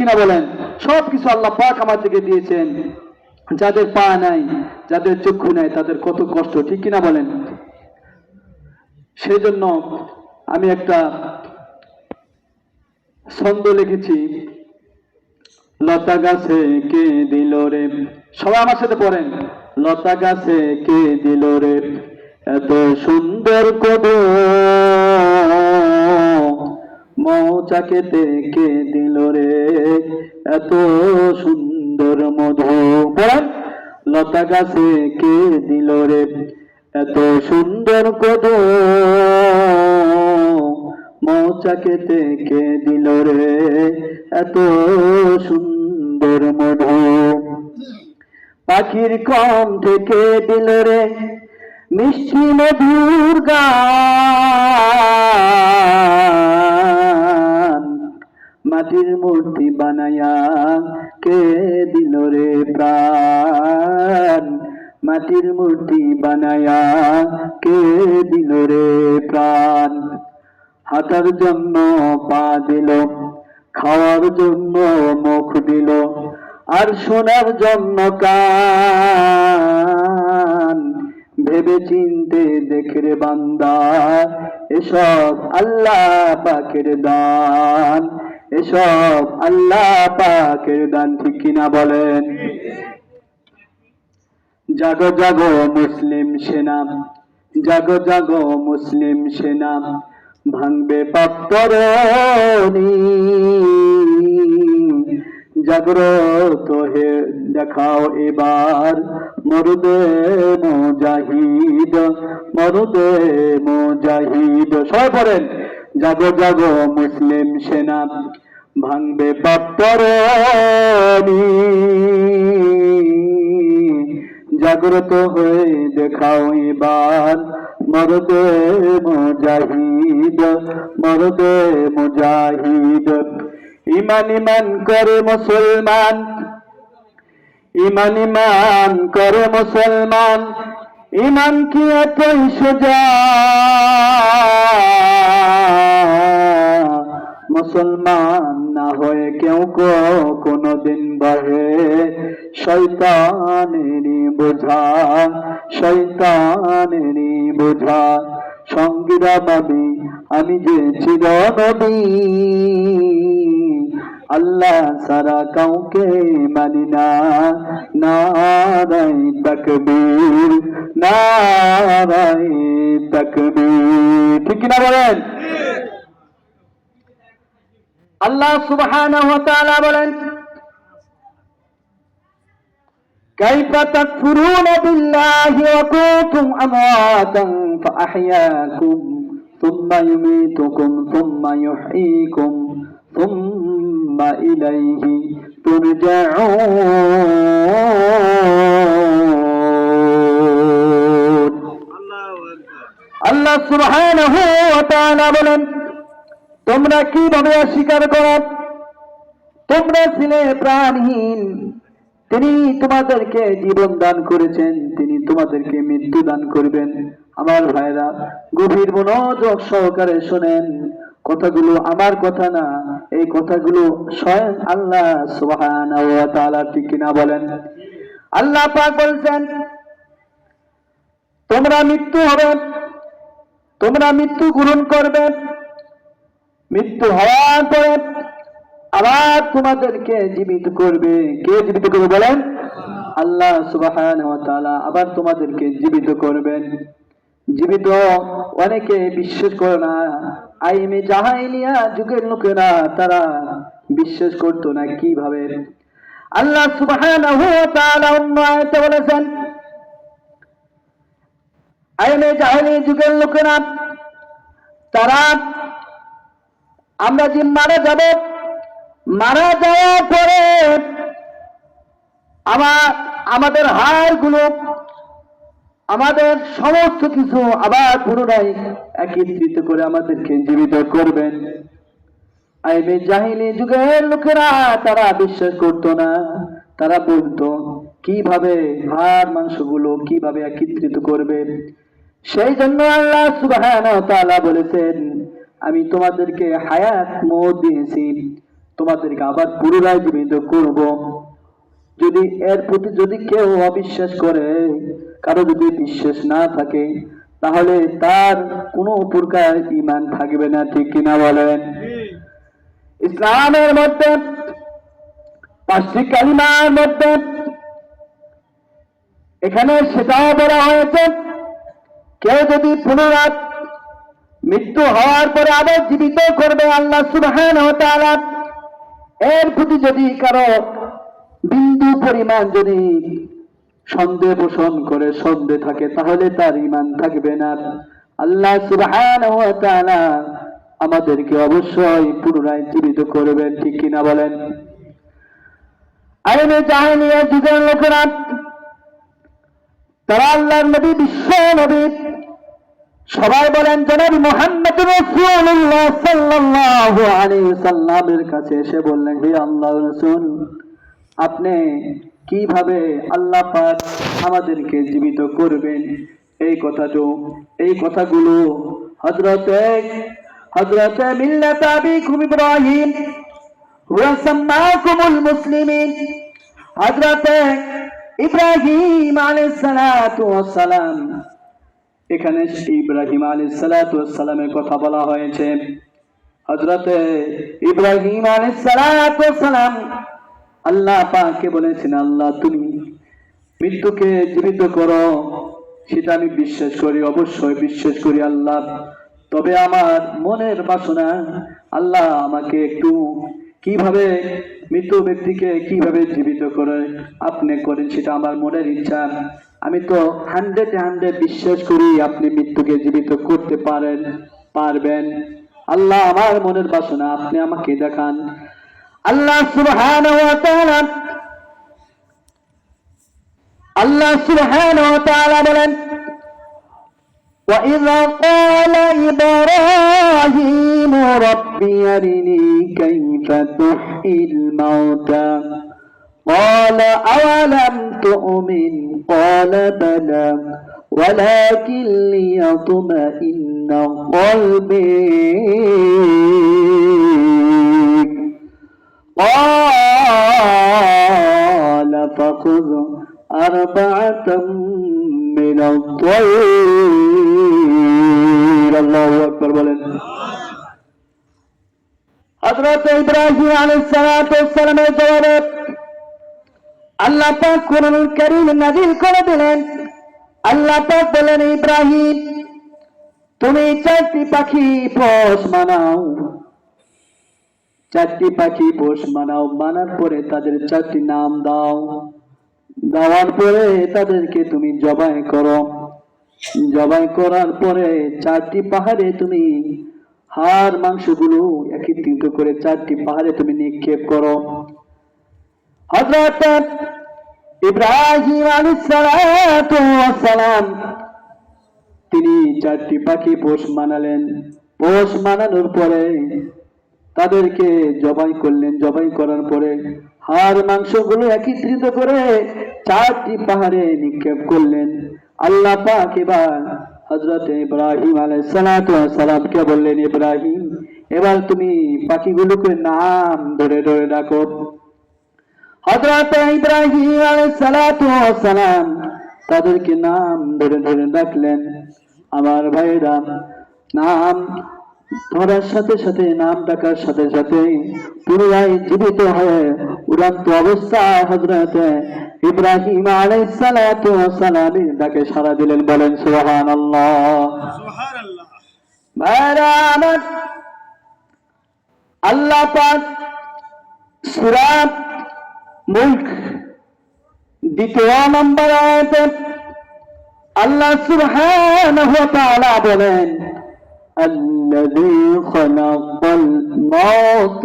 কিনা বলেন? সবকিছু আল্লাহ পাক আমাদেরকে দিয়েছেন। যাদের পা নাই, যাদের চক্ষু নাই, তাদের কত কষ্ট, ঠিক কিনা বলেন? সেই জন্য আমি একটা ছন্দ লিখেছি, লতা গাছে কে দিল রে, সবাই আমার সাথে পড়েন, লতা গাছে কে দিল রে এত সুন্দর কদু, মৌচাকেতে কে দিল রে এত সুন্দর মধু। পড়েন, লতা গাছে কে দিল রে এত সুন্দর কদু, মৌচাকেতে কে দিল রে এত সুন্দর মধু। পাখির কণ্ঠে কে দিল রে মিষ্টি মধুর গান, মাটির মূর্তি বানায়া কে দিল রে প্রাণ, মাটির মূর্তি বানায়া কে দিল রে প্রাণ। হাঁটার জন্য পা দিল, খাওয়ার জন্য মুখ দিল, আর শোনার জন্য কান। ভেবে চিনতে দেখে রে বান্দা এসব আল্লাহ পাকের দান, এসব আল্লাহ পাকের দান, ঠিক কিনা বলেন? জাগো জাগো মুসলিম সেনা, জাগো জাগো মুসলিম সেনা, ভাঙবে পাপ তরণী। জাগ্রত হে দেখাও এবার মরদে মুজাহিদ, মরদে মুজাহিদ। সবাই পড়েন, জাগো জাগো মুসলিম সেনা, ভাঙবে পাপ তরণী। জাগ্রত হয়ে দেখাও এবার মরদে মুজাহিদ, মরদে মুজাহিদ। ইমান ইমান করে মুসলমান, ইমান ইমান করে মুসলমান, ইমান কি এতই সোজা? মুসলমান না হয়ে কেউ কোনদিন বাহে শয়তানেরই বোঝা, শয়তানেরই বোঝা। সঙ্গীরা ভাবি আমি যে চিরনবী, আল্লাহ সারা কাউকে মানি না। নারাই তাকবীর, নারাই তাকবীর, ঠিক কিনা বলেন? আল্লাহ সুবহানাহু ওয়া তাআলা বলেন, কাইফা তাকফুরুনা বিল্লাহি ওয়া কুনতুম আমওয়াতান ফাআহইয়াকুম সুম্মা ইউমীতুকুম সুম্মা ইউহয়ীকুম সুম্মা ইলাইহি তুরজাউন। আল্লাহ সুবহানাহু ওয়া তাআলা বলেন, তোমরা কিভাবে অস্বীকার করো? তোমরা ছিলে প্রাণহীন, তিনি তোমাদেরকে জীবন দান করেছেন, তিনি তোমাদেরকে মৃত্যু দান করবেন। আমার ভাইরা গভীর মনোযোগ সহকারে শোনেন, কথাগুলো আমার কথা না, এই কথাগুলো স্বয়ং আল্লাহ সুবহানাহু ওয়া তাআলা, ঠিক কিনা বলেন? আল্লাহ পাক বলছেন, তোমরা মৃত্যু হবে, তোমরা মৃত্যু গ্রহণ করবে, মৃত্যু হওয়ার পরে আবার তোমাদেরকে জীবিত করবে। কে জীবিত করবে বলেন? আল্লাহ সুবহানাহু ওয়া তাআলা আবার তোমাদেরকে জীবিত করবেন। জীবিত অনেকে বিশ্বাস করে না, আইমে জাহেলিয়া যুগের লোকেরা তারা বিশ্বাস করতো না। কিভাবে? আল্লাহ সুবহানাহু ওয়া তাআলা অন্য আয়াতে বলেছেন, আইমে জাহেলিয়া যুগের লোকেরা তারা আমরা যে মারা যাব, মারা যাওয়ার পরে আমাদের হাড়গুলো, আমাদের সমস্ত কিছু আবার পুনরায় একত্রিত করে আমাদেরকে জীবিত করবেন। আইবে জাহিলি যুগের লোকেরা তারা বিশ্বাস করতো না, তারা বলতো কিভাবে হাড় মাংসগুলো কিভাবে একত্রিত করবে। সেই জন্য আল্লাহ সুবহানাহু ওয়া তাআলা বলেছেন, আমি তোমাদেরকে হায়াত মওত দিয়েছি, তোমাদেরকে আবার পুনরায় জীবিত করব। যদি এর প্রতি যদি কেউ অবিশ্বাস করে, কারো যদি বিশ্বাস না থাকে, তাহলে তার কোনো প্রকার ঈমান থাকবে না, ঠিক কিনা বলেন? ইসলামের মধ্যে পাঁচটি কালিমার মধ্যে এখানে সেটাও বলা হয়েছে, কেউ যদি পুনরায় মৃত্যু হওয়ার পরে আবার জীবিত করবে আল্লাহ সুবহানাহু ওয়া তাআলা, এর প্রতি যদি কারো বিন্দু পরিমাণ যদি সন্দেহ পোষণ করে, সন্দেহ থাকে, তাহলে তার ঈমান থাকবে না। আল্লাহ সুবহানাহু ওয়া তাআলা আমাদেরকে অবশ্যই পুনরায় জীবিত করবেন, ঠিক কিনা বলেন? আইনে জাহেলিয়াত যুগের লোকেরা, তারা আল্লাহর নবী, বিশ্ব নবী, সবাই বলেন জনাবি মুহাম্মদ রাসূলুল্লাহ সাল্লাল্লাহু আলাইহি সাল্লামের কাছে এসে বললেন, হে আল্লাহর রাসূল, আপনি কিভাবে আল্লাহ পাক আমাদেরকে জীবিত করবেন? এই কথাগুলো হযরতে মিল্লাত আবিকুম ইব্রাহিম ওয়া সাম্মাকুমুল মুসলিমিন, হযরতে ইব্রাহিম আলাইহিস সালাতু ওয়াস সালাম, এখানে ইব্রাহিম আলাইহিস সালাতু ওয়াস সালামের কথা বলা হয়েছে। হযরতে ইব্রাহিম আলাইহিস সালাতু ওয়াস সালাম আল্লাহ পাককে বলেছেন, আল্লাহ তুমি মৃত্যুকে জীবিত করো, সেটা আমি বিশ্বাস করি, অবশ্যই বিশ্বাস করি আল্লাহ। তবে আমার মনের বাসনা, আল্লাহ আমাকে একটু কিভাবে মৃত ব্যক্তিকে কিভাবে জীবিত করে আপনি করেন, সেটা আমার মনের ইচ্ছা। আমি তো 100% বিশ্বাস করি আপনি মৃত্যুকে জীবিত করতে পারবেন। আল্লাহ আমার মনের বাসনা আপনি আমাকে দেখান। আল্লাহ সুবহানাহু ওয়া তাআলা বলেন, وَإِذْ قَالَ إِبْرَاهِيمُ رَبِّ أَرِنِي كَيْفَ تُحْيِي الْمَوْتَى قَالَ أَوَلَمْ تُؤْمِنْ قَالَ بَلَى وَلَكِنْ لِيَطْمَئِنَّ قَلْبِي قال فخذ أربعة من الطير। الله أكبر বলেন। হযরত ইব্রাহিম আলাইহিস সালাতু ওয়াস সালামের জবাবে আল্লাহ পাক কোরআনুল কারীম নাযিল করে দিলেন। আল্লাহ পাক বলেন, ইব্রাহিম তুমি 4টি পাখি পোষ মানাও, 4টি পাখি পোষ মানাও, মানার পরে তাদের 4টি নাম দাও, দেওয়ার পরে তাদেরকে তুমি জবাই করো, জবাই করার পরে 4টি পাহাড়ে তুমি হাড় মাংসগুলো একত্রিত করে 4টি পাহাড়ে তুমি নিক্ষেপ করো। হযরত ইব্রাহিম আলাইহিস সালাতু ওয়াস সালাম তিনি 4টি পাখি পোষ মানালেন। পোষ মানানোর পরে তাদেরকে জবাই করলেন, জবাই করার পরে হাড় মাংসগুলো একত্রিত করে 4টি পাহাড়ে নিক্ষেপ করলেন। আল্লাহ পাক এবার হযরত ইব্রাহিম আলাইহিস সালাতু ওয়াস সালামকে বললেন, ইব্রাহিম এবার তুমি পাখিগুলোকে নাম ধরে ধরে ডাকো। হযরত ইব্রাহিম আলাইহিস সালাতু ওয়াস সালাম তাদেরকে নাম ধরে ধরে ডাকলেন। আমার ভাইরা, নাম ধরার সাথে সাথে, নাম ডাকার সাথে সাথে পুনরায় জীবিত হয়ে উড়ন্ত অবস্থায় হযরত ইব্রাহিম আলাইহিস সালাতু ওয়াস সালামের ডাকে সাড়া দিলেন। বলেন সুবহানাল্লাহ। ভাইরা আমার, আল্লাহ পাক সূরা মুলক 2 নম্বর আয়াতে আল্লাহ সুবহানাহু ওয়া তাআলা বলেন, الذي خلق الموت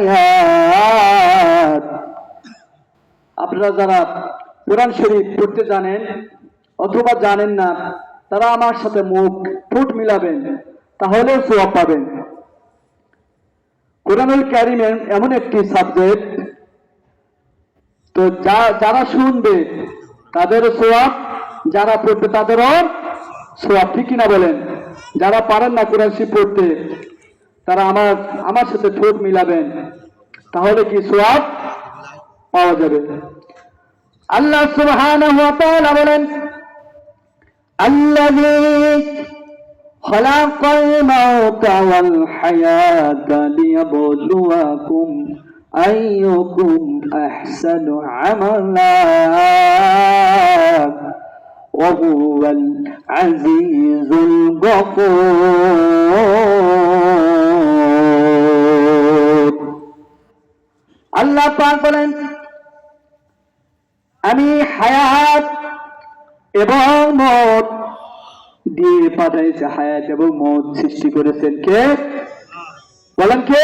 والحياة। আপনারা যারা কোরআন শরীফ পড়তে জানেন অথবা জানেন না, তারা আমার সাথে ঠোঁট মিলাবেন, তাহলে সওয়াব পাবেন। কোরআনুল কারীমের এমন একটি সাবজেক্ট, তো যারা শুনবে তাদেরও সওয়াব, যারা পড়বে তাদেরও সওয়াব, ঠিক কিনা বলেন? যারা পারেন না কোরআন শরীফ পড়তে, তারা আমার সাথে ঠোঁট মিলাবেন, তাহলে কি সওয়াব পাওয়া যাবে। আল্লাহ সুবহানাহু ওয়া তাআলা বলেন, আল্লাযী খালাকাল মাউতা ওয়াল হায়াতা লিয়াবলুয়াকুম আইয়ুকুম আহসানু আমালা ওয়া হুয়াল আজিজুল গফুর। আল্লাহ পাক বলেন, আমি হায়াত এবং মওত দিয়ে পাঠাইছি। হায়াত এবং মওত সৃষ্টি করেছেন কে? বলেন কে?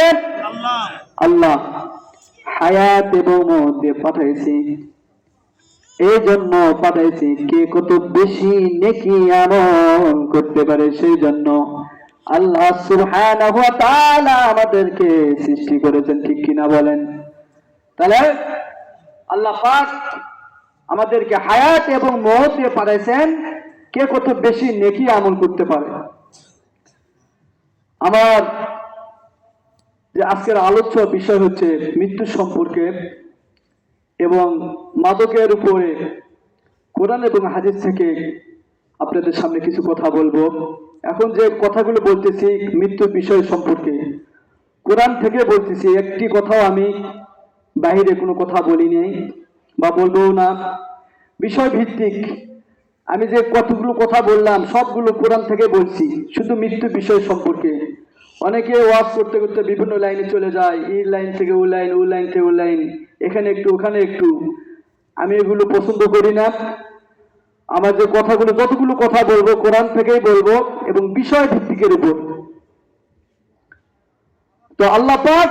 আল্লাহ। হায়াত এবং মওত দিয়ে পাঠাইছি, এই জন্য পাঠাইছি কে কত বেশি নেকি আমল করতে পারে, সেই জন্য আল্লাহ সুবহানাহু ওয়া তাআলা আমাদেরকে সৃষ্টি করেছেন, ঠিক কিনা বলেন? তাহলে আল্লাহ পাক আমাদেরকে হায়াত এবং মওত দিয়ে পাঠাইছেন কে কত বেশি নেকি আমল করতে পারে। আমার যে আজকের আলোচ্য বিষয় হচ্ছে মৃত্যু সম্পর্কে এবং মাদকের উপরে কোরআন এবং হাদিস থেকে আপনাদের সামনে কিছু কথা বলবো। এখন যে কথাগুলো বলতেছি মৃত্যুর বিষয় সম্পর্কে কোরআন থেকে বলতেছি, একটি কথাও আমি বাহিরে কোনো কথা বলিনি বা বলবো না, বিষয় ভিত্তিক। আমি যে কতগুলো কথা বললাম সবগুলো কোরআন থেকে বলছি, শুধু মৃত্যু বিষয় সম্পর্কে। অনেকে ওয়াজ করতে করতে বিভিন্ন লাইনে চলে যায়, এই লাইন থেকে ও লাইন, ও লাইন থেকে ও লাইন, এখানে একটু ওখানে একটু। আমি এগুলো পছন্দ করি না। আমার যে কথাগুলো, যতগুলো কথা বলবো কোরআন থেকেই বলবো এবং বিষয় ভিত্তিকের উপর। তো আল্লাহ পাক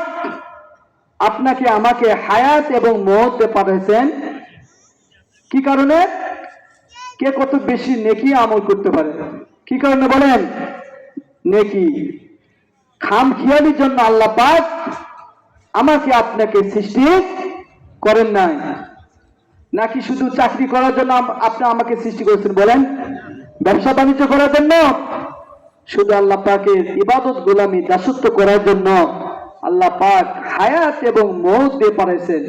আপনাকে আমাকে হায়াত এবং মওত পাঠাইছেন কি কারণে? কে কত বেশি নেকি আমল করতে পারে। কি কারণে বলেন? নেকি। খামখেয়ালির জন্য আল্লাহ পাক আমাকে আপনাকে সৃষ্টি করেন নাই, নাকি শুধু চাকরি করার জন্য আপনি আমাকে সৃষ্টি করেছেন? বলেন, ব্যবসা বাণিজ্য করার জন্য? শুধু আল্লাহ পাকের ইবাদত গোলামি দাসত্ব করার জন্য আল্লাহ পাক হায়াত এবং মওত দিয়ে পাঠাইছেন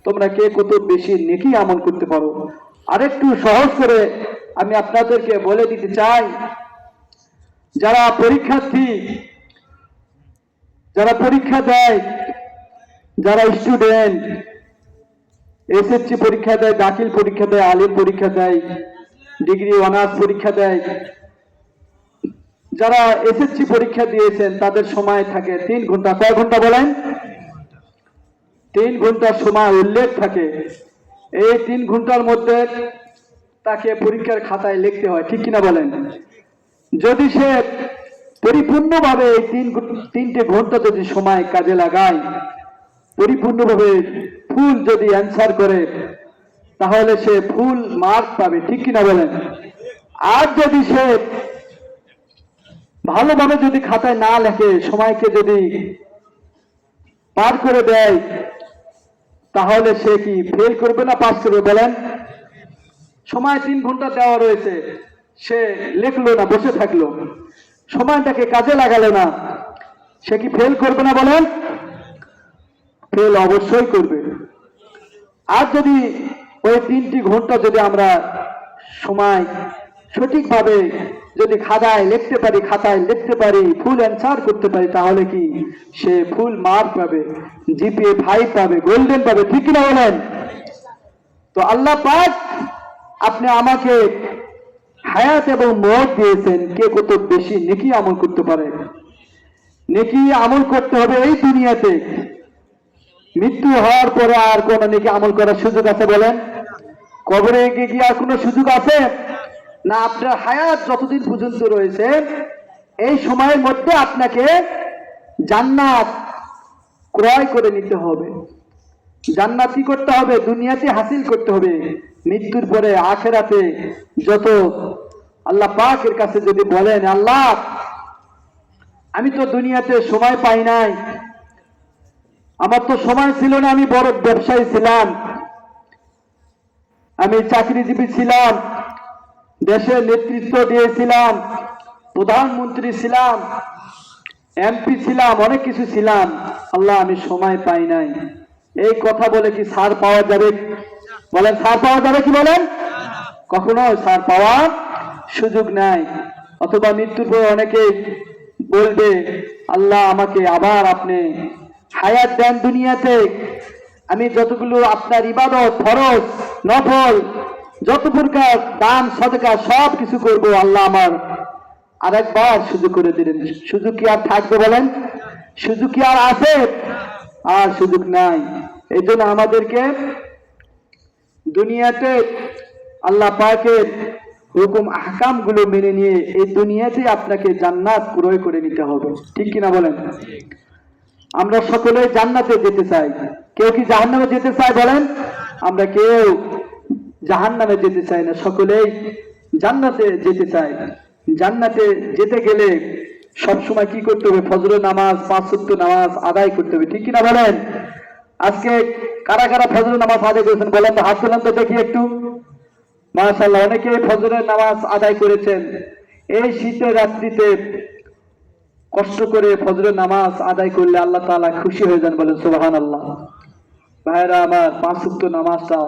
তোমরা কে কত বেশি নেকি আমল করতে পারো। আরেকটু সহজ করে আমি আপনাদেরকে বলে দিতে চাই, যারা পরীক্ষার্থী, যারা পরীক্ষা দেয়, যারা স্টুডেন্ট, এসএসসি পরীক্ষা দেয়, দাখিল পরীক্ষা দেয়, আলিম পরীক্ষা দেয়, ডিগ্রি অনার্স পরীক্ষা দেয়, যারা এসএসসি পরীক্ষা দিয়েছেন তাদের সময় থাকে 3 ঘন্টা। কয় ঘন্টা বলেন? 3 ঘন্টার সময় উল্লেখ থাকে। এই 3 ঘন্টার মধ্যে তাকে পরীক্ষার খাতায় লিখতে হয়, ঠিক কিনা বলেন? যদি সে পরিপূর্ণভাবে এই 3টে ঘন্টা যদি সময় কাজে লাগায়, পরিপূর্ণভাবে ফুল যদি অ্যান্সার করে, তাহলে সে ফুল মার্ক পাবে, ঠিক কিনা বলেন? আর যদি সে ভালোভাবে যদি খাতায় না লেখে, সময়কে যদি পার করে দেয়, তাহলে সে কি ফেল করবে না পাস করবে? বলেন। সময় 3 ঘন্টা দেওয়া রয়েছে, সে লিখলো না, বসে থাকলো, সময়টাকে কাজে লাগালো না, সে কি ফেল করবে না? বলেন, ফেল অবশ্যই করবে। আর যদি ওই 3টি ঘন্টা যদি আমরা সময় সঠিকভাবে যদি খাতায় লিখতে পারি, ফুল অ্যান্সার করতে পারি, তাহলে কি সে ফুল মার্ক পাবে, জিপিএ 5 পাবে, গোল্ডেন পাবে, ঠিক কিনা বলেন? তো আল্লাহ পাক আপনি আমাকে হায়াত এবং মওত দিয়েছেন কে কত বেশি নেকি আমল করতে পারে। নেকি আমল করতে হবে এই দুনিয়াতে, মৃত্যু হওয়ার পরে আর কোন নেকি আমল করার সুযোগ আছে? বলেন। কবরে গিয়ে আর কোনো সুযোগ আছে না? আপনার হায়াত যতদিন পর্যন্ত রয়েছে এই সময়ের মধ্যে আপনাকে জান্নাত ক্রয় করে নিতে হবে। জান্নাত কি করতে হবে? দুনিয়াতে হাসিল করতে হবে। মৃত্যুর পরে আখিরাতে যত আল্লাহ পাকের কাছে যদি বলেন, আল্লাহ আমি তো দুনিয়াতে সময় পাই নাই, আমার তো সময় ছিল না, আমি বড় ব্যবসায়ী ছিলাম, আমি চাকরিজীবী ছিলাম, দেশের নেতৃত্ব দিয়েছিলাম, প্রধানমন্ত্রী ছিলাম, এমপি ছিলাম, অনেক কিছু ছিলাম, আল্লাহ আমি সময় পাই নাই। এই কথা বলে কি ছাড় পাওয়া যাবে? বলেন ছাড় পাওয়া যাবে কি বলেন? কখনো ছাড় পাওয়ার সুযোগ নাই। অথবা মৃত্যুর পর অনেকে বলবে আল্লাহ আমাকে আবার আপনি হায়াত দেন দুনিয়াতে, আমি যতগুলো আপনার ইবাদত ফরজ নফল যত প্রকার দান সদকা সব কিছু করবো, আল্লাহ আমার আরেকবার সুযোগ করে দিলেন। সুযোগ কি আর থাকবে বলেন? সুযোগ কি আর আছে? আর সুযোগ নাই। এই জন্য আমাদেরকে দুনিয়াতে আল্লাহ পাকের হুকুম আহকাম গুলো মেনে নিয়ে এই দুনিয়াতে আপনাকে জান্নাত ক্রয় করে নিতে হবে, ঠিক কিনা বলেন? আমরা সকলে জান্নাতে যেতে চাই, কেউ কি জাহান্নামে যেতে চায় বলেন? আমরা কেউ জাহান্নামে যেতে চাই না, সকলেই জান্নাতে যেতে চাই। জান্নাতে যেতে গেলে সবসময় কি করতে হবে? ফজরের নামাজ, পাঁচ ওয়াক্ত নামাজ আদায় করতে হবে, ঠিক কিনা বলেন? আজকে কারা কারা ফজরের নামাজ আদায় করেছেন বলেন তো, হাত তোলেন তো দেখি একটু। মাশাআল্লাহ, অনেকে ফজরের নামাজ আদায় করেছেন। এই শীতের রাত্রিতে কষ্ট করে ফজরের নামাজ আদায় করলে আল্লাহ তাআলা খুশি হয়ে যান, বলেন সুবহানাল্লাহ। ভাইরা আমার, পাঁচ ওয়াক্ত নামাজটা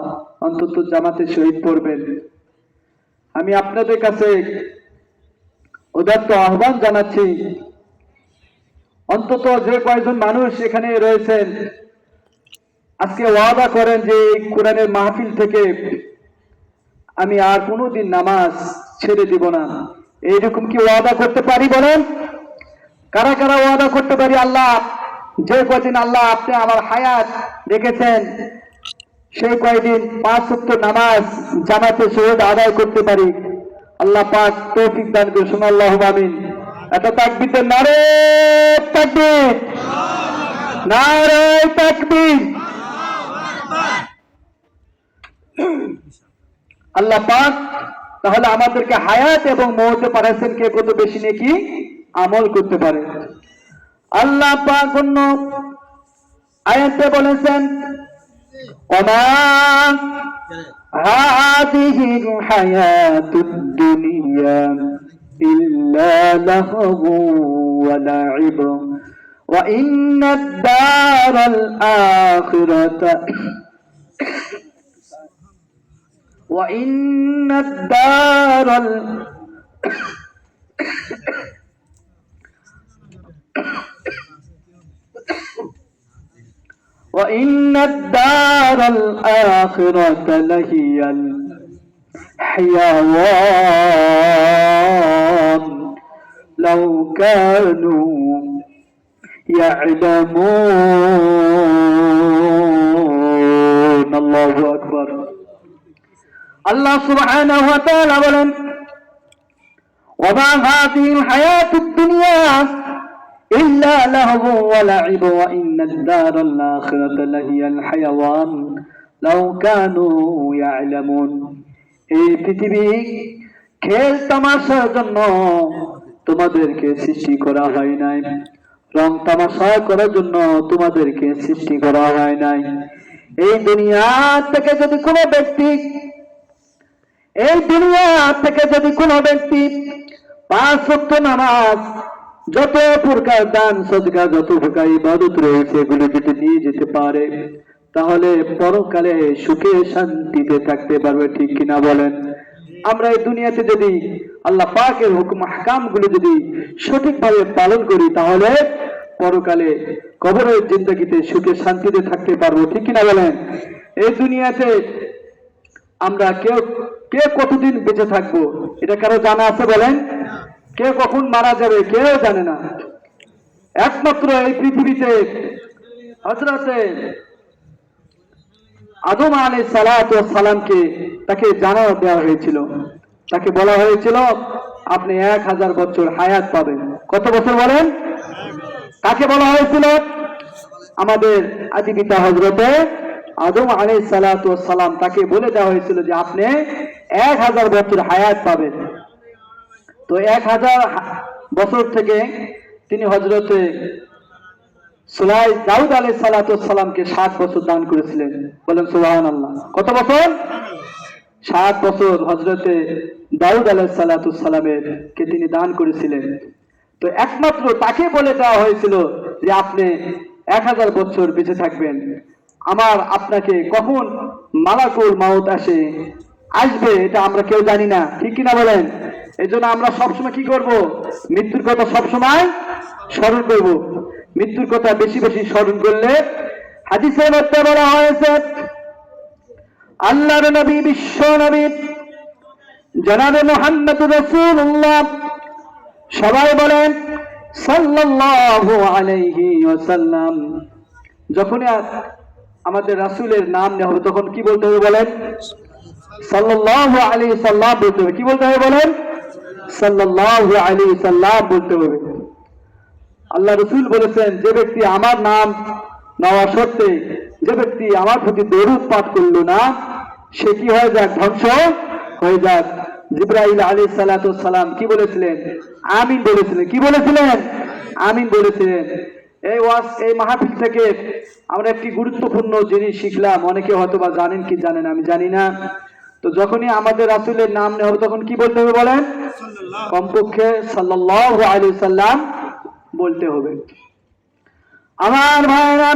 অন্তত জামাতে শহীদ পড়বেন। আমি আপনাদের কাছে উদাত্ত আহ্বান জানাচ্ছি, অন্তত যে কয়েকজন মানুষ এখানে রয়েছেন আজকে ওয়াদা করেন যে এই কোরআনের মাহফিল থেকে আমি আর কোনোদিন নামাজ ছেড়ে দিব না। এইরকম কি ওয়াদা করতে পারি বলেন? কারা কারা ওয়াদা করতে পারি? আল্লাহ যে কয়দিন আল্লাহ আপনি আমার হায়াত রেখেছেন সেই কয়দিন পাঁচ ওয়াক্ত নামাজ জামাতে শহীদ আদায় করতে পারি, আল্লাহ পাক তৌফিক দান করুন। আল্লাহুম্মা আমিন। এটা তাকবীর দেন, নারে তাকবীর, নারে তাকবীর। আল্লাহ পাক তাহলে আমাদেরকে হায়াত এবং মওতে পাঠাচ্ছেন কে কত বেশি নেকি আমল করতে পারে। আল্লাহ পাক অন্য আয়াতে বলেছেন, ওমা হাযিহিল হায়াতুদ দুনিয়া ইল্লা লাহু ওয়া লাইব ওয়া ইন্নাদ দারাল আখিরাতা وإن الدار الآخرة لهي الحيوان لو كانوا يعلمون الله أكبر। আল্লাহ সুবহানাহু ওয়া তাআলা বলেন, ওয়া মা হাযিহিল হায়াতুদ দুনিয়া ইল্লা লাহু ওয়া লাইব ওয়া ইন্নাদ দারাল আখিরাতা লাহিয়াল হায়াওয়ান লাউ কানু ইয়ালামুন। এই পৃথিবী খেল তামাশার জন্য তোমাদেরকে সৃষ্টি করা হয় নাই, রং তামাশা করার জন্য তোমাদেরকে সৃষ্টি করা হয় নাই। এই দুনিয়া থেকে যদি কোনো ব্যক্তি পাঁচ ওয়াক্ত নামাজ, যত প্রকার দান সদকা, যত প্রকার ইবাদত রয়েছে এগুলো যদি নিয়ে যেতে পারে তাহলে পরকালে সুখে শান্তিতে থাকতে পারবে, ঠিক কিনা বলেন? আমরা এই দুনিয়াতে যদি আল্লাহ পাকের হুকুম আহকাম গুলো যদি সঠিকভাবে পালন করি তাহলে পরকালে কবরের জিন্দেগিতে সুখে শান্তিতে থাকতে পারবো, ঠিক কিনা বলেন? এই দুনিয়াতে আমরা কে কতদিন বেঁচে থাকবো এটা কারো জানা আছে বলেন? কে কখন মারা যাবে কেউ জানে না। একমাত্র এই পৃথিবীতে হযরতে আদম আলাইহিস সালাতু ওয়াস সালামকে তাকে জানা দেওয়া হয়েছিল, তাকে বলা হয়েছিল আপনি 1000 বছর হায়াত পাবেন। কত বছর বলেন? কাকে বলা হয়েছিল? আমাদের আদি পিতা হযরতে আদম আলাইহিস সালাতু ওয়াস সালাম, তাকে বলে দেওয়া হয়েছিল যে আপনি 1000 বছর হায়াত পাবেন। তো 1000 বছর থেকে তিনি হযরতে দাউদ আলাইহিস সালাতু ওয়াস সালামকে 60 বছর দান করেছিলেন, বলেন সুবহানাল্লাহ। কত বছর? 60 বছর হযরতে দাউদ আলাইহিস সালাতু ওয়াস সালামের কে তিনি দান করেছিলেন। তো একমাত্র তাকে বলে দেওয়া হয়েছিল যে আপনি 1000 বছর বেঁচে থাকবেন। আমার আপনাকে কখন মালাকুল মাউত আসবে এটা আমরা কেউ জানি না, ঠিক কিনা বলেন? এই জন্য আমরা সবসময় কি করব? মৃত্যুর কথা সবসময় স্মরণ করব। মৃত্যুর কথা বেশি বেশি স্মরণ করলে হাদিসের মধ্যে বলা হয়েছে, আল্লাহর নবী, বিশ্ব নবী জনাবে মুহাম্মদ রাসূলুল্লাহ, সবাই বলেন সাল্লাল্লাহু আলাইহি ওয়াসাল্লাম, যখনই আমাদের রাসূলের নাম নেওয়া হবে তখন কি বলতে হবে বলেন? সাল্লাল্লাহু আলাইহি সাল্লাম বলতে হবে। কি বলতে হবে বলেন? সাল্লাল্লাহু আলাইহি সাল্লাম বলতে হবে। আল্লাহ রাসূল বলেছেন, যে ব্যক্তি আমার নাম নেওয়া সত্ত্বে যে ব্যক্তি আমার প্রতি দরুদ পাঠ করলো না, সে কি হয়ে যাক? ধ্বংস হয়ে যাক। জিবরাইল আলাইহিস সালাতু ওয়াস সালাম কি বলেছিলেন? আমিন বলেছিলেন। কি বলেছিলেন? আমিন বলেছিলেন। এই মাহফিল থেকে আমরা একটি গুরুত্বপূর্ণ জিনিস শিখলাম। অনেকে হয়তো বা জানেন কি জানেন, আমি জানি না। তো যখনই আমাদের রাসূলের নাম নেওয়া হবে তখন কি বলতে হবে বলেন? কমপক্ষে সাল্লাল্লাহু আলাইহি সাল্লাম বলতে হবে। আমার ভাইরা,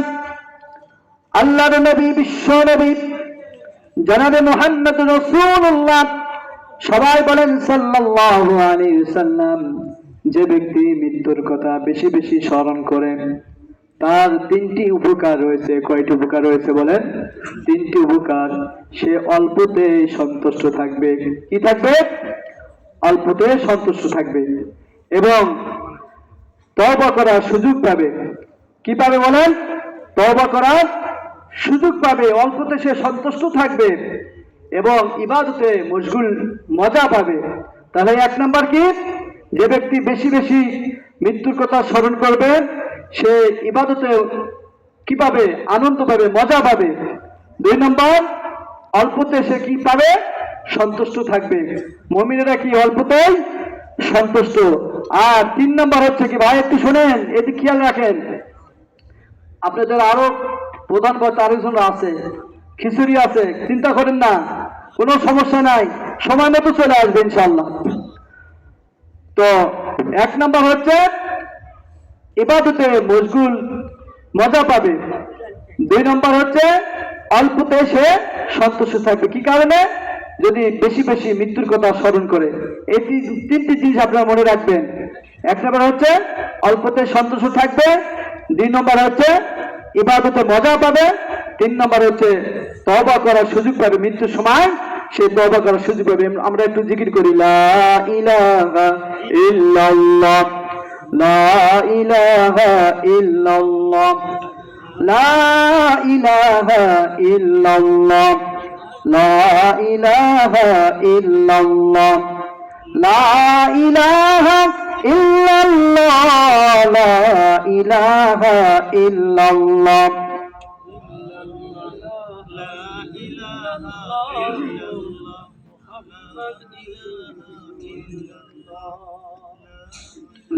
আল্লাহর নবী, বিশ্ব নবী জনাবে মুহাম্মদ রাসূলুল্লাহ, সবাই বলেন সাল্লাল্লাহু আলাইহি সাল্লাম, যে ব্যক্তি মৃত্যুর কথা বেশি বেশি স্মরণ করেন তার 3টি উপকার রয়েছে। কয়টি উপকার রয়েছে বলেন? 3টি উপকার। সে অল্পতে সন্তুষ্ট থাকবে। কি থাকবে? অল্পতে সন্তুষ্ট থাকবে। এবং তওবা করার সুযোগ পাবে। কি পাবে বলেন? তওবা করার সুযোগ পাবে। অল্পতে সে সন্তুষ্ট থাকবে এবং ইবাদতে মশগুল, মজা পাবে। তাহলে 1 নাম্বার কি? যে ব্যক্তি বেশি বেশি মৃত্যুর কথা স্মরণ করবে সে ইবাদতে কি পাবে? আনন্দ পাবে, মজা পাবে। 2 নম্বর, অল্পতে সে কি পাবে? সন্তুষ্ট থাকবে। মুমিনেরা কি অল্পতেই সন্তুষ্ট। আর 3 নম্বর হচ্ছে কি, ভাই একটু শোনেন, এদিকে খেয়াল রাখেন। আপনাদের আরো প্রধান বক্তা আরেকজন আছে, খিচুড়ি আছে, চিন্তা করেন না, কোনো সমস্যা নাই, সময় মতো চলে আসবে ইনশাআল্লাহ। তো 1 নম্বর হচ্ছে ইবাদতে মশগুল, মজা পাবে। 2 নম্বর হচ্ছে অল্পতে সে সন্তুষ্ট থাকবে। কি কারণে? যদি বেশি বেশি মৃত্যুর কথা স্মরণ করে। এই 3টি জিনিস আপনারা মনে রাখবেন। 1 নম্বর হচ্ছে অল্পতে সন্তুষ্ট থাকবে, 2 নম্বর হচ্ছে ইবাদতে মজা পাবে, 3 নম্বর হচ্ছে তওবা করার সুযোগ পাবে। মৃত্যুর সময় সে তওবা করার সুযোগ পাবে। আমরা একটু জিকির করি, লা ইলাহা ইল্লাল্লাহ, লা ইলাহা ইল্লাল্লাহ, লা ইলাহা ইল্লাল্লাহ, লা ইলাহা ইল্লাল্লাহ, লা ইলাহা ইল্লাল্লাহ, লা ইলাহা ইল্লাল্লাহ।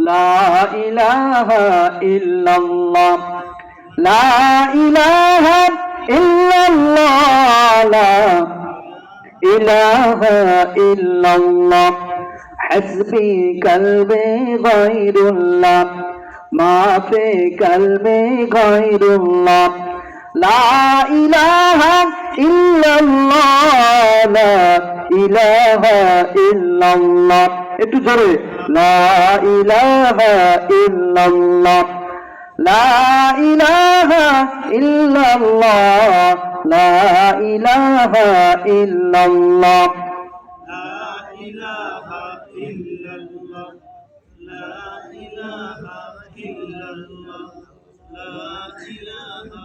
লা ইলাহা ইল্লাল্লাহ, লা ইলাহা ইল্লাল্লাহ, লা ইলাহা ইল্লাল্লাহ। হাসবি কলবে গায়রুল্লাহ, মাফি কলবে গায়রুল্লাহ, লা ইলাহা ইল্লাল্লাহ, লা ইলাহা ইল্লাল্লাহ। একটু জোরে, লা ইলাহা ইল্লাল্লাহ, লা ইলাহা ইল্লাল্লাহ, লা ইলাহা ইল্লাল্লাহ, লা ইলাহা ইল্লাল্লাহ, লা ইলাহা ইল্লাল্লাহ, লা ইলাহা ইল্লাল্লাহ, লা ইলাহা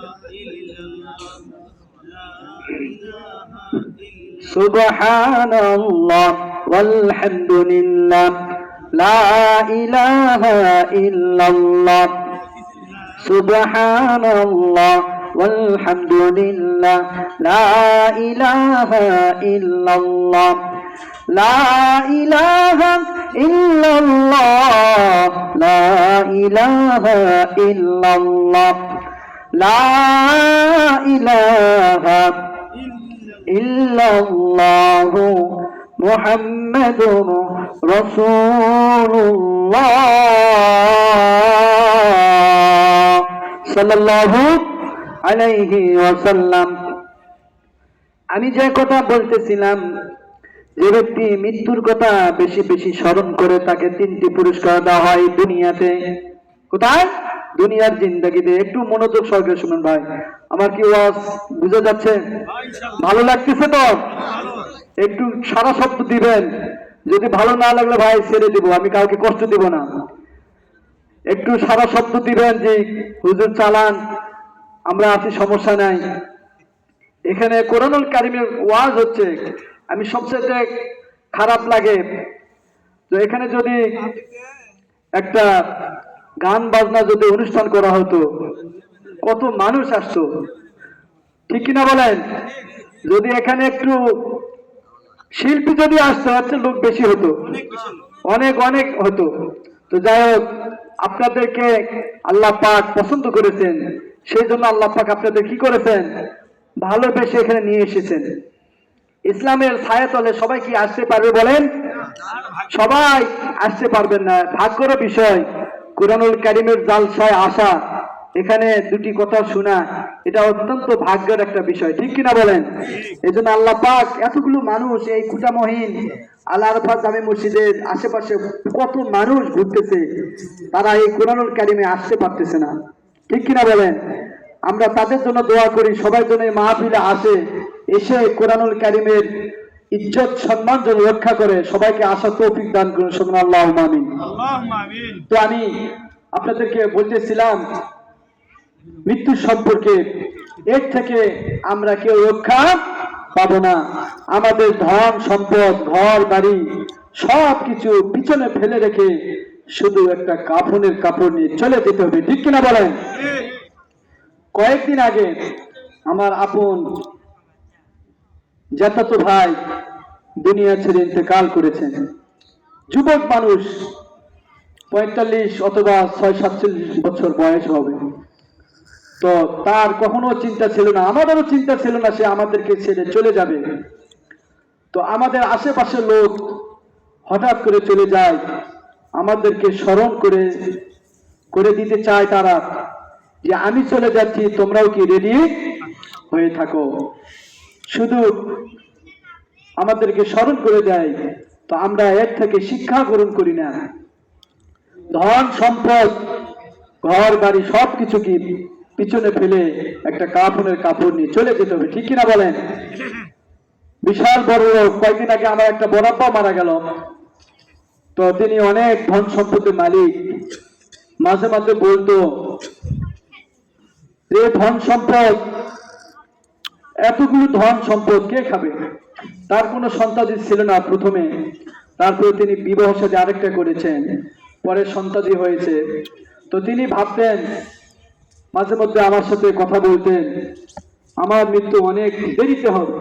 ইল্লাল্লাহ। সুবহানাল্লাহ ওয়ালহামদুলিল্লাহ, লা ইলাহা ইল্লাল্লাহ, সুবহানাল্লাহ ওয়ালহামদুলিল্লাহ, লা ইলাহা ইল্লাল্লাহ, লা ইলাহা ইল্লাল্লাহ, লা ইলাহা ইল্লাল্লাহ, লা ইলাহা ইল্লাল্লাহ মুহাম্মাদুর রাসূলুল্লাহ সাল্লাল্লাহু আলাইহি ওয়াসাল্লাম। আমি যে কথা বলতেছিলাম, যে ব্যক্তি মৃত্যুর কথা বেশি বেশি স্মরণ করে তাকে 3টি পুরস্কার দেওয়া হয় দুনিয়াতে। কোথায়? দুনিয়ার জিন্দেগিতে। একটু মনোযোগ সহকারে শুনুন ভাই, আমার কি ওয়াজ বুঝা যাচ্ছে? ভালো লাগতেছে তো? একটু সারা শব্দ দিবেন। যদি ভালো না লাগলে ভাই ছেড়ে দিব, আমি কাউকে কষ্ট দিব না। একটু সারা শব্দ দিবেন যে হুজুর চালান, আমরা আছি, সমস্যা নাই। এখানে কোরআনুল কারীমের ওয়াজ হচ্ছে। আমি সবচেয়ে খারাপ লাগে তো এখানে যদি একটা গান বাজনা যদি অনুষ্ঠান করা হতো, কত মানুষ আসতো, ঠিক কিনা বলেন? যদি এখানে একটু শিল্পী যদি আসতো, হচ্ছে লোক বেশি হতো, অনেক অনেক হতো। তো যাই হোক, আপনাদেরকে আল্লাহ পাক পছন্দ করেছেন, সেই জন্য আল্লাহ পাক আপনাদের কি করেছেন? ভালোবেসে এখানে নিয়ে এসেছেন। ইসলামের ছায়াতলে সবাই কি আসতে পারবে বলেন? সবাই আসতে পারবেন না, ভাগ্যের বিষয়। কুরআনুল কারীমের জালসায় আসা, এখানে 2টি কথা শোনা, এটা অত্যন্ত ভাগ্যের একটা বিষয়, ঠিক কিনা বলেন? এই জন্য আল্লাহ পাক এতগুলো মানুষ এই কুটামহীন আল আরফা জামে মসজিদের আশেপাশে কত মানুষ ঘুরতেছে, তারা এই কুরআনুল কারীমে আসতে পারতেছে না, ঠিক কিনা বলেন? আমরা তাদের জন্য দোয়া করি, সবাই যেন এই মাহফিলে আসে, এসে কোরআনুল কারীমের ইজ্জত সম্মান যেন রক্ষা করে, সবাইকে আশা তৌফিক দান করুন, সুবহান আল্লাহুম্মা আমিন। তো আমি আপনাদেরকে বলতেছিলাম মৃত্যু সম্পর্কে, এর থেকে আমরা কেউ রক্ষা পাবো না। আমাদের ধন সম্পদ, ঘর বাড়ি সবকিছু পিছনে ফেলে রেখে শুধু একটা কাফনের কাপড় নিয়ে চলে যেতে হবে, ঠিক কিনা বলেন? কয়েকদিন আগে আমার আপন জ্যাঠাতো ভাই দুনিয়া ছেড়ে ইন্তেকাল করেছেন। যুবক মানুষ, 45 অথবা 46-47 বছর বয়স হবে। তো তার কখনো চিন্তা ছিল না, আমাদেরও চিন্তা ছিল না সে আমাদেরকে ছেড়ে চলে যাবে। তো আমাদের আশেপাশের লোক হঠাৎ করে চলে যায়, আমাদেরকে স্মরণ করে দিতে চায় তারা যে আমি চলে যাচ্ছি, তোমরাও কি রেডি হয়ে থাকো। শুধু আমাদেরকে স্মরণ করে দেয়, তো আমরা এর থেকে শিক্ষা গ্রহণ করি না। ধন সম্পদ, ঘর বাড়ি সবকিছু কি পিছনে ফেলে একটা কাফনের কাপড় নিয়ে চলে যেতে হবে, ঠিক কিনা বলেন? বিশাল বড় লোক, কয়েকদিন আগে আমার একটা বড়াপ্পা মারা গেল। তো তিনি অনেক ধন সম্পদের মালিক। মাঝে মাঝে বলতো যে ধন সম্পদ, এতগুলো ধন সম্পদ কে খাবে? তার কোনো সন্তান ছিল না প্রথমে, তারপরে তিনি বিবাহ সাথে আরেকটা করেছেন, পরে সন্তান হয়েছে। তো তিনি ভাবতেন, মাঝে মধ্যে আমার সাথে কথা বলতেন, আমার মৃত্যু অনেক দেরিতে হবে।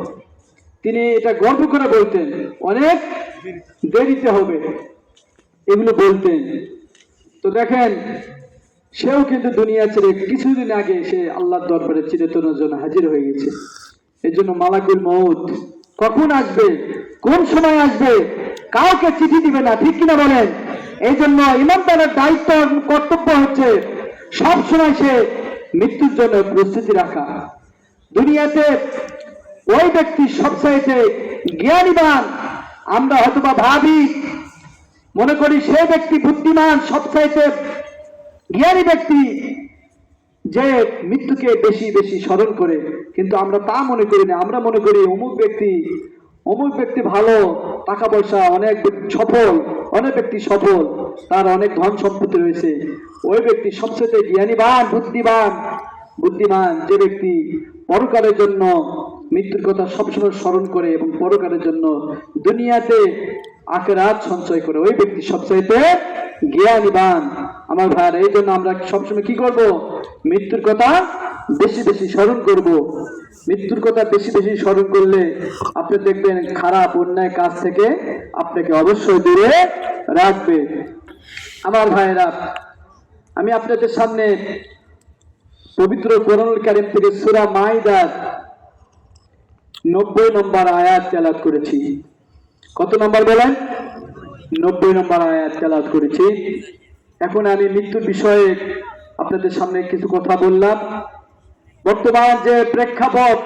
তিনি এটা গর্ব করে বলতেন, অনেক দেরিতে হবে, এগুলো বলতেন। তো দেখেন, সেও কিন্তু দুনিয়া ছেড়ে কিছুদিন আগে সে আল্লাহর দরবারে চিরতনের জন্য হাজির হয়ে গেছে। এই জন্য মালাকুল মউত কখন আসবে, কোন সময় আসবে, কাউকে চিঠি দিবে না, ঠিক কিনা বলেন? এই জন্য ইমানদারের দায়িত্ব কর্তব্য হচ্ছে সব সময় সে মৃত্যুর জন্য প্রস্তুতি রাখা। দুনিয়াতে ওই ব্যক্তি সবচাইতে জ্ঞানীবান, আমরা হয়তোবা ভাবি, মনে করি সে ব্যক্তি বুদ্ধিমান, সবচাইতে জ্ঞানী ব্যক্তি যে মৃত্যুকে বেশি বেশি স্মরণ করে, কিন্তু আমরা তা মনে করি না। আমরা মনে করি অমুক ব্যক্তি ভালো, টাকা পয়সা অনেক সফল, অনেক ব্যক্তি সফল, তার অনেক ধন সম্পত্তি রয়েছে, ওই ব্যক্তি সবচেয়ে জ্ঞানীবান, বুদ্ধিমান যে ব্যক্তি পরকালের জন্য মৃত্যুর কথা সবসময় স্মরণ করে এবং পরকালের জন্য দুনিয়াতে আখিরাত সঞ্চয় করে, ওই ব্যক্তি সবচাইতে জ্ঞানীবান। আমার ভাইরা, এই জন্য আমরা সবসময় কি করব? মৃত্যুর কথা বেশি বেশি স্মরণ করব। মৃত্যুর কথা বেশি বেশি স্মরণ করলে আপনি দেখবেন খারাপ অন্যায় কাজ থেকে আপনাকে অবশ্যই দূরে রাখবে। আমার ভাইরা, আমি আপনাদের সামনে পবিত্র কোরআনুল কারীম থেকে সূরা মাইদার 90 নম্বর আয়াত তেলাওয়াত করেছি। কত নম্বর বলেন? 90 নম্বর আয়াত তেলাওয়াত করেছি। এখন আমি মৃত্যুর বিষয়ে আপনাদের সামনে কিছু কথা বললাম। বর্তমান যে প্রেক্ষাপট,